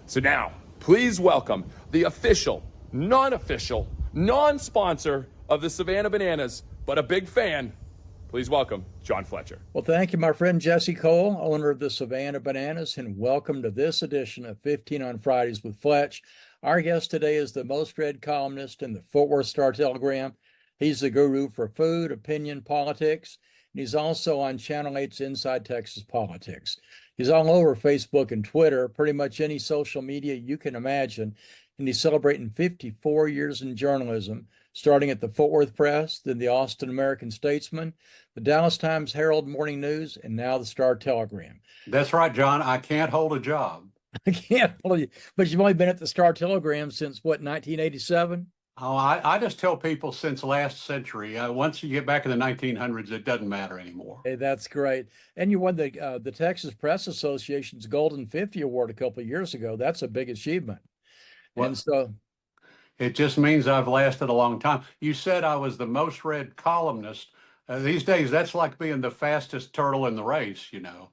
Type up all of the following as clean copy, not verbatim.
So now, please welcome the official, non-official, non-sponsor of the Savannah Bananas, but a big fan. Please welcome John Fletcher. Well, thank you, my friend Jesse Cole, owner of the Savannah Bananas, and welcome to this edition of 15 on Fridays with Fletch. Our guest today is the most read columnist in the Fort Worth Star-Telegram. He's the guru for food, opinion, politics, and he's also on Channel 8's Inside Texas Politics. He's all over Facebook and Twitter, pretty much any social media you can imagine, and he's celebrating 54 years in journalism, starting at the Fort Worth Press, then the Austin American-Statesman, the Dallas Times Herald Morning News, and now the Star-Telegram. That's right, John. I can't hold a job. I can't believe, but you've only been at the Star-Telegram since, what, 1987? Oh, I just tell people since last century, once you get back in the 1900s, it doesn't matter anymore. Hey, that's great. And you won the Texas Press Association's Golden 50 Award a couple of years ago. That's a big achievement. Well, and so it just means I've lasted a long time. You said I was the most read columnist. These days, that's like being the fastest turtle in the race, you know.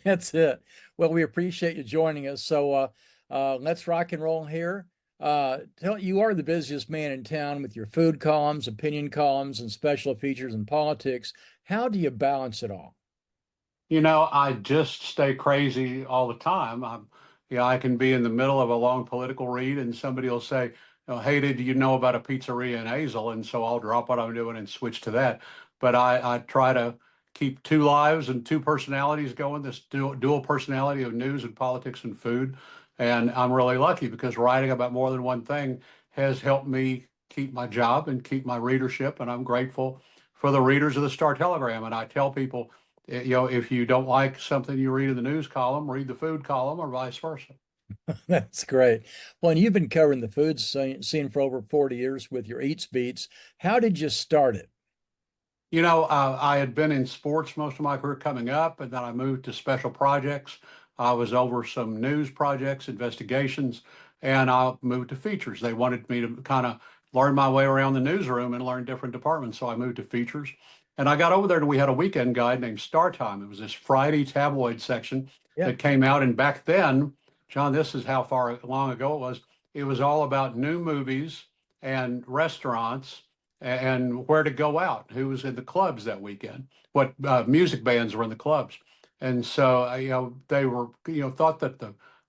That's it. Well, we appreciate you joining us. So let's rock and roll here. You are the busiest man in town with your food columns, opinion columns, and special features in politics. How do you balance it all? You know, I just stay crazy all the time. I can be in the middle of a long political read and somebody will say, hey, did you know about a pizzeria in Hazel? And so I'll drop what I'm doing and switch to that. But I try to keep two lives and two personalities going, this dual personality of news and politics and food. And I'm really lucky because writing about more than one thing has helped me keep my job and keep my readership. And I'm grateful for the readers of the Star-Telegram. And I tell people, if you don't like something you read in the news column, read the food column or vice versa. That's great. Well, and you've been covering the food scene for over 40 years with your Eats Beats. How did you start it? I had been in sports most of my career coming up, and then I moved to special projects. I was over some news projects, investigations, and I moved to features. They wanted me to kind of learn my way around the newsroom and learn different departments. So I moved to features. And I got over there and we had a weekend guide named Star Time. It was this Friday tabloid section that came out. And back then, John, this is how far long ago it was. It was all about new movies and restaurants and where to go out, who was in the clubs that weekend, what music bands were in the clubs. And so, they were, thought that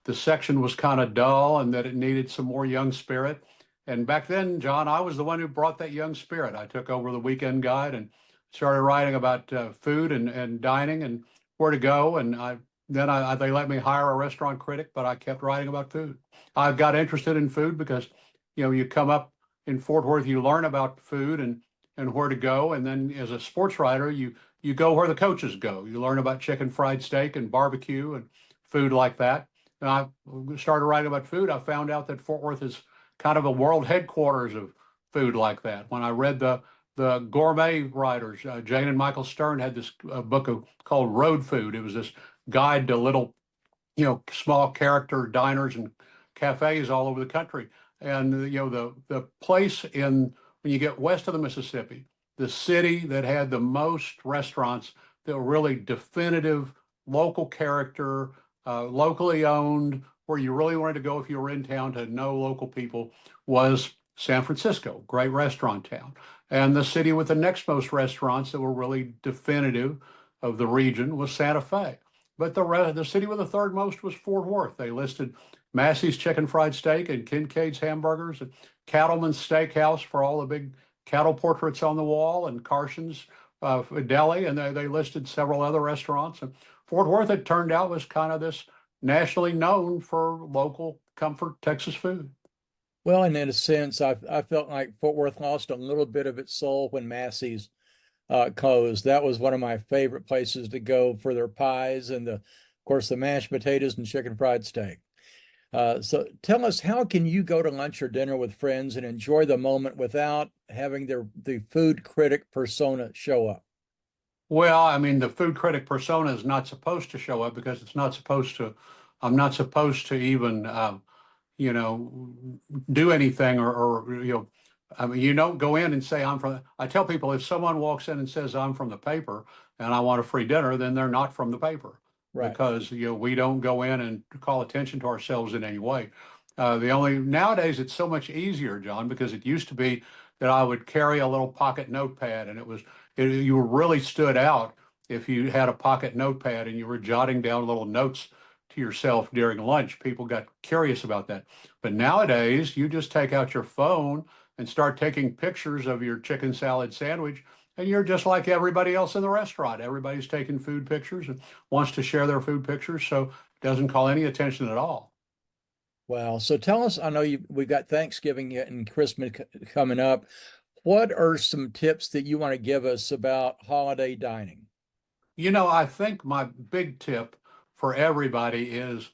the section was kind of dull and that it needed some more young spirit. And back then, John, I was the one who brought that young spirit. I took over the weekend guide and started writing about food and dining and where to go. And they let me hire a restaurant critic, but I kept writing about food. I got interested in food because, you come up in Fort Worth, you learn about food and where to go. And then as a sports writer, you go where the coaches go. You learn about chicken fried steak and barbecue and food like that. And I started writing about food. I found out that Fort Worth is kind of a world headquarters of food like that. When I read the gourmet writers, Jane and Michael Stern had this book called Road Food. It was this guide to little, small character diners and cafes all over the country. And, the place when you get west of the Mississippi, the city that had the most restaurants that were really definitive, local character, locally owned, where you really wanted to go if you were in town to know local people, was San Francisco, great restaurant town. And the city with the next most restaurants that were really definitive of the region was Santa Fe. But the city with the third most was Fort Worth. They listed Massey's Chicken Fried Steak and Kincaid's Hamburgers and Cattleman's Steakhouse for all the big cattle portraits on the wall and Carson's Deli. And they listed several other restaurants. And Fort Worth, it turned out, was kind of this nationally known for local comfort Texas food. Well, and in a sense, I felt like Fort Worth lost a little bit of its soul when Massey's closed. That was one of my favorite places to go for their pies and of course, the mashed potatoes and chicken fried steak. So tell us, how can you go to lunch or dinner with friends and enjoy the moment without having the food critic persona show up? Well, I mean, the food critic persona is not supposed to show up because I'm not supposed to even, do anything I mean, you don't go in and say, I tell people if someone walks in and says, I'm from the paper and I want a free dinner, then they're not from the paper. Right. because we don't go in and call attention to ourselves in any way. Nowadays it's so much easier, John, because it used to be that I would carry a little pocket notepad, and you really stood out if you had a pocket notepad and you were jotting down little notes to yourself during lunch. People got curious about that. But nowadays, you just take out your phone and start taking pictures of your chicken salad sandwich, and you're just like everybody else in the restaurant. Everybody's taking food pictures and wants to share their food pictures, so it doesn't call any attention at all. Well, so tell us, I know we've got Thanksgiving and Christmas coming up. What are some tips that you want to give us about holiday dining? I think my big tip for everybody is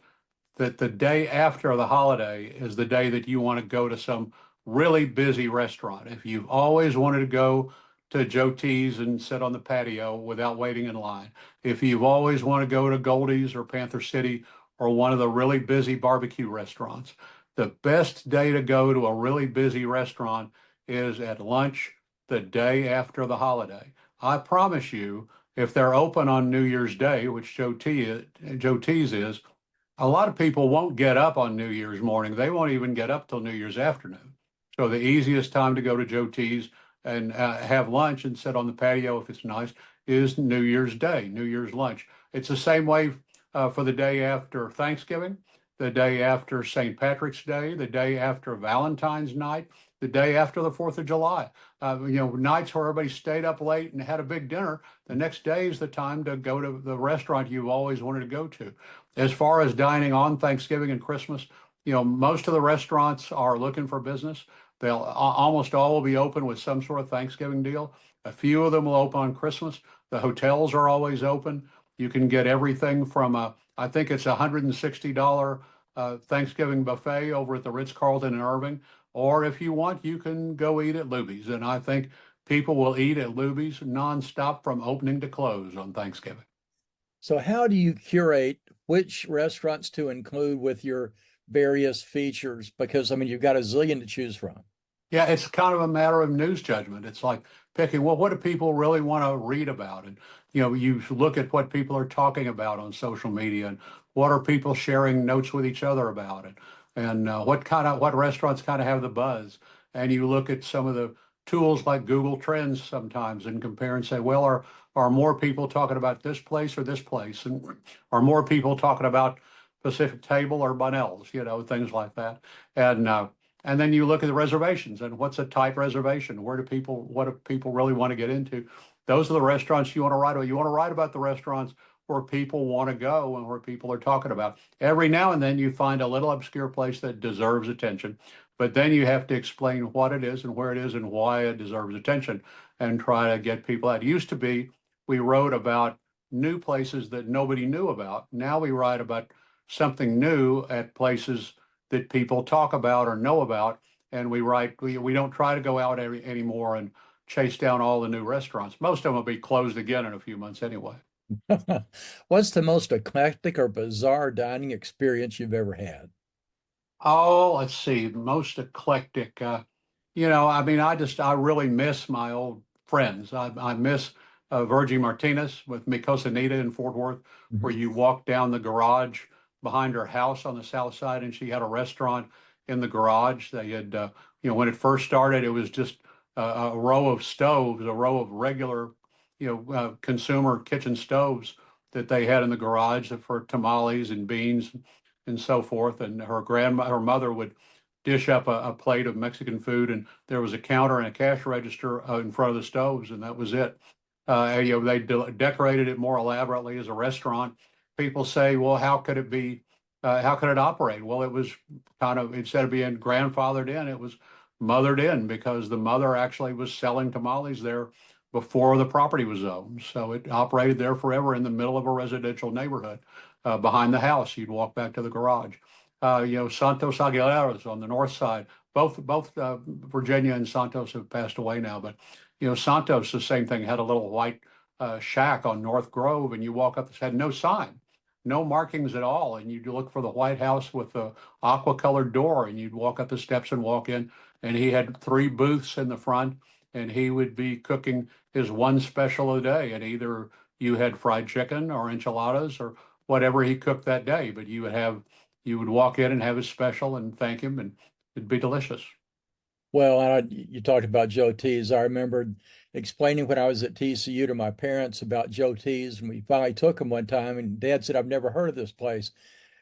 that the day after the holiday is the day that you want to go to some really busy restaurant. If you've always wanted to go to Joe T's and sit on the patio without waiting in line, if you've always wanted to go to Goldie's or Panther City or one of the really busy barbecue restaurants, the best day to go to a really busy restaurant is at lunch the day after the holiday. I promise you, if they're open on New Year's Day, which Joe T's is, a lot of people won't get up on New Year's morning. They won't even get up till New Year's afternoon. So the easiest time to go to Joe T's and have lunch and sit on the patio if it's nice is New Year's Day, New Year's lunch. It's the same way for the day after Thanksgiving, the day after St. Patrick's Day, the day after Valentine's night, the day after the 4th of July. Nights where everybody stayed up late and had a big dinner. The next day is the time to go to the restaurant you've always wanted to go to. As far as dining on Thanksgiving and Christmas, most of the restaurants are looking for business. They'll almost all will be open with some sort of Thanksgiving deal. A few of them will open on Christmas. The hotels are always open. You can get everything from I think it's $160 Thanksgiving buffet over at the Ritz-Carlton in Irving. Or if you want, you can go eat at Luby's. And I think people will eat at Luby's nonstop from opening to close on Thanksgiving. So how do you curate which restaurants to include with your various features? Because I mean, you've got a zillion to choose from. Yeah, it's kind of a matter of news judgment. It's like picking, well, what do people really want to read about? And, you look at what people are talking about on social media and what are people sharing notes with each other about it. And what restaurants kind of have the buzz. And you look at some of the tools like Google Trends sometimes and compare and say, well, are more people talking about this place or this place? And are more people talking about Pacific Table or Bunnell's, things like that. And then you look at the reservations and what's a tight reservation? What do people really want to get into? Those are the restaurants you want to write about. You want to write about the restaurants where people want to go and where people are talking about. Every now and then you find a little obscure place that deserves attention, but then you have to explain what it is and where it is and why it deserves attention and try to get people out. It used to be we wrote about new places that nobody knew about. Now we write about something new at places that people talk about or know about. And we don't try to go out anymore and chase down all the new restaurants. Most of them will be closed again in a few months anyway. What's the most eclectic or bizarre dining experience you've ever had? Oh, let's see, most eclectic. I really miss my old friends. I miss Virgie Martinez with Mi Cocinita in Fort Worth, where Mhm. you walk down the garage behind her house on the south side, and she had a restaurant in the garage. They had, when it first started, it was just a row of stoves, a row of regular, consumer kitchen stoves that they had in the garage for tamales and beans and so forth. And her mother would dish up a plate of Mexican food, and there was a counter and a cash register in front of the stoves, and that was it. They decorated it more elaborately as a restaurant. People say, well, how could it be? How could it operate? Well, it was kind of, instead of being grandfathered in, it was mothered in because the mother actually was selling tamales there before the property was owned. So it operated there forever in the middle of a residential neighborhood. Behind the house, you'd walk back to the garage. Santos Aguileros on the north side. Both Virginia and Santos have passed away now, but Santos, the same thing, had a little white shack on North Grove, and you walk up, it had no sign, no markings at all, and you'd look for the White House with the aqua-colored door, and you'd walk up the steps and walk in, and he had 3 booths in the front, and he would be cooking his one special a day, and either you had fried chicken or enchiladas whatever he cooked that day. But you would walk in and have his special and thank him, and it'd be delicious. Well, you talked about Joe T's. I remember explaining when I was at TCU to my parents about Joe T's, and we finally took them one time, and Dad said, "I've never heard of this place."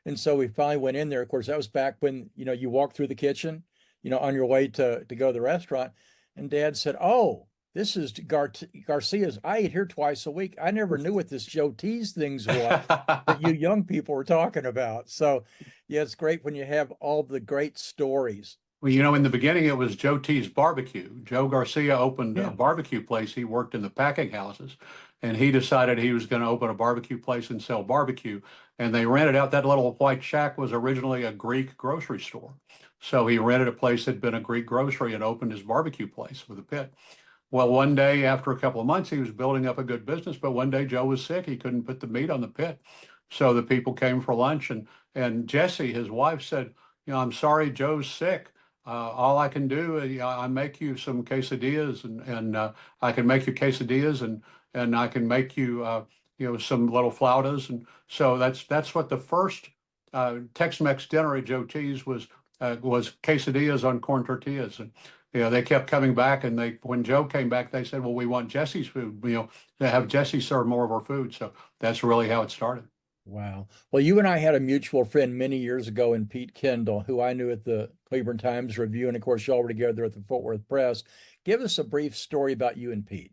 And so we finally went in there. Of course, that was back when, you walk through the kitchen, on your way to go to the restaurant. And Dad said, "Oh, this is Garcia's. I eat here twice a week. I never knew what this Joe T's things was that you young people were talking about." So yeah, it's great when you have all the great stories. Well, in the beginning, it was Joe T's Barbecue. Joe Garcia opened a Yeah. barbecue place. He worked in the packing houses, and he decided he was going to open a barbecue place and sell barbecue. And they rented out that little white shack was originally a Greek grocery store. So he rented a place that had been a Greek grocery and opened his barbecue place with a pit. Well, one day after a couple of months, he was building up a good business, but one day Joe was sick. He couldn't put the meat on the pit. So the people came for lunch, and Jessie, his wife, said, "I'm sorry, Joe's sick. All I can do is I make you some quesadillas, and I can make you quesadillas, and I can make you some little flautas." And so that's what the first Tex-Mex dinner at Joe T's was quesadillas on corn tortillas. And they kept coming back, and when Joe came back, they said, "Well, we want Jesse's food. To have Jesse serve more of our food." So that's really how it started. Wow. Well, you and I had a mutual friend many years ago in Pete Kendall, who I knew at the Cleveland Times Review. And of course, y'all were together at the Fort Worth Press. Give us a brief story about you and Pete.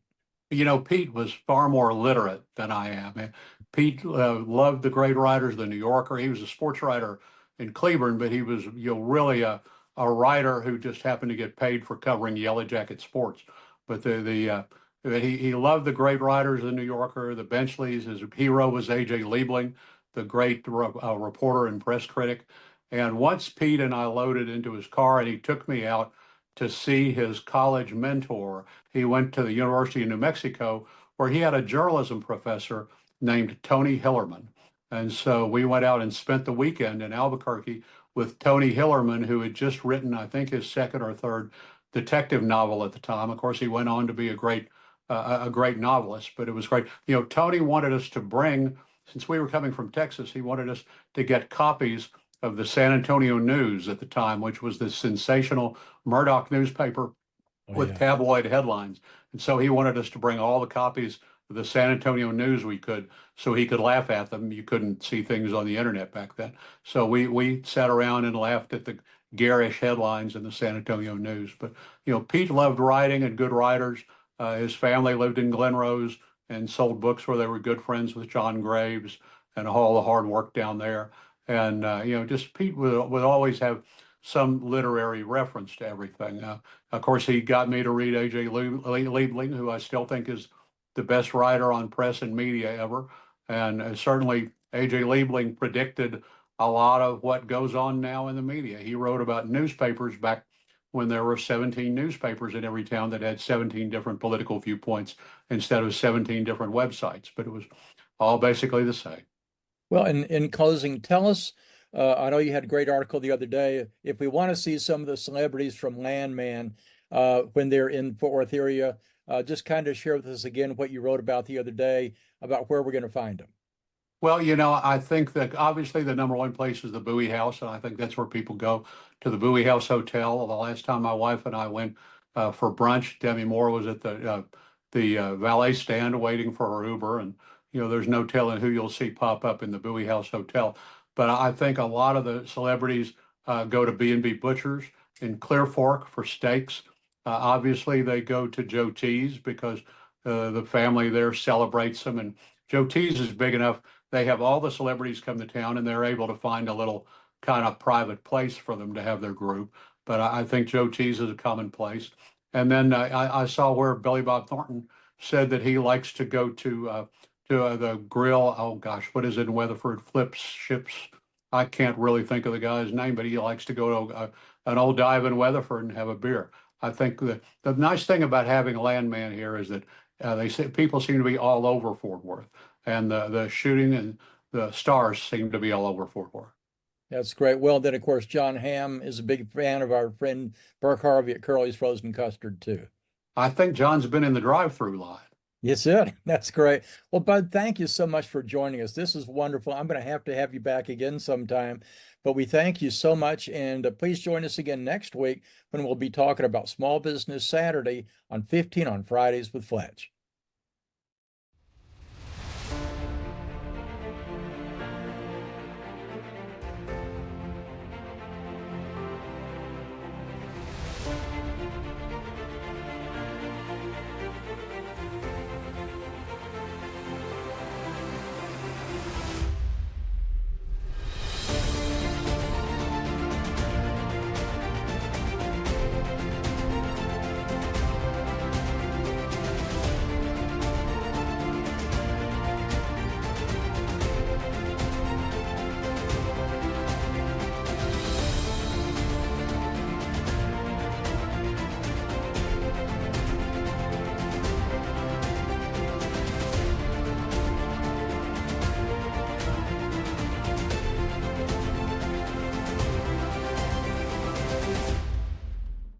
Pete was far more literate than I am. Pete loved the great writers, the New Yorker. He was a sports writer in Cleveland, but he was really a writer who just happened to get paid for covering Yellow Jacket sports. But he loved the great writers of the New Yorker, the Benchleys. His hero was A.J. Liebling, the great reporter and press critic. And once Pete and I loaded into his car, and he took me out to see his college mentor. He went to the University of New Mexico, where he had a journalism professor named Tony Hillerman. And so we went out and spent the weekend in Albuquerque with Tony Hillerman, who had just written, I think, his second or third detective novel at the time. Of course, he went on to be a great novelist, but it was great. Tony wanted us to bring, since we were coming from Texas, he wanted us to get copies of the San Antonio News at the time, which was this sensational Murdoch newspaper with tabloid headlines. And so he wanted us to bring all the copies of the San Antonio News we could, so he could laugh at them. You couldn't see things on the internet back then. So we sat around and laughed at the garish headlines in the San Antonio News. But, Pete loved writing and good writers. His family lived in Glen Rose and sold books where they were good friends with John Graves and all the hard work down there. And, just Pete would always have some literary reference to everything. Of course, he got me to read A.J. Liebling, who I still think is the best writer on press and media ever. And certainly A.J. Liebling predicted a lot of what goes on now in the media. He wrote about newspapers back when there were 17 newspapers in every town that had 17 different political viewpoints instead of 17 different websites, but it was all basically the same. Well, in closing, tell us, I know you had a great article the other day. If we want to see some of the celebrities from Landman when they're in Fort Worth area, just kind of share with us again what you wrote about the other day about where we're going to find them. Well, I think that obviously the number one place is the Bowie House, and I think that's where people go, to the Bowie House Hotel. The last time my wife and I went for brunch, Demi Moore was at the valet stand waiting for her Uber, and there's no telling who you'll see pop up in the Bowie House Hotel. But I think a lot of the celebrities go to B&B Butchers in Clear Fork for steaks. Obviously, they go to Joe T's because the family there celebrates them, and Joe T's is big enough. They have all the celebrities come to town, and they're able to find a little kind of private place for them to have their group. But I think Joe T's is a common place. And then I saw where Billy Bob Thornton said that he likes to go to the grill. Oh gosh, what is it in Weatherford? Flips Ships. I can't really think of the guy's name, but he likes to go to an old dive in Weatherford and have a beer. I think the nice thing about having a Landman here is that they say people seem to be all over Fort Worth, and the shooting and the stars seem to be all over Fort Worth. That's great. Well, then, of course, John Hamm is a big fan of our friend Burke Harvey at Curly's Frozen Custard, too. I think John's been in the drive-through line. Yes, it. That's great. Well, Bud, thank you so much for joining us. This is wonderful. I'm going to have you back again sometime, but we thank you so much. And please join us again next week when we'll be talking about Small Business Saturday on 15 on Fridays with Fletch.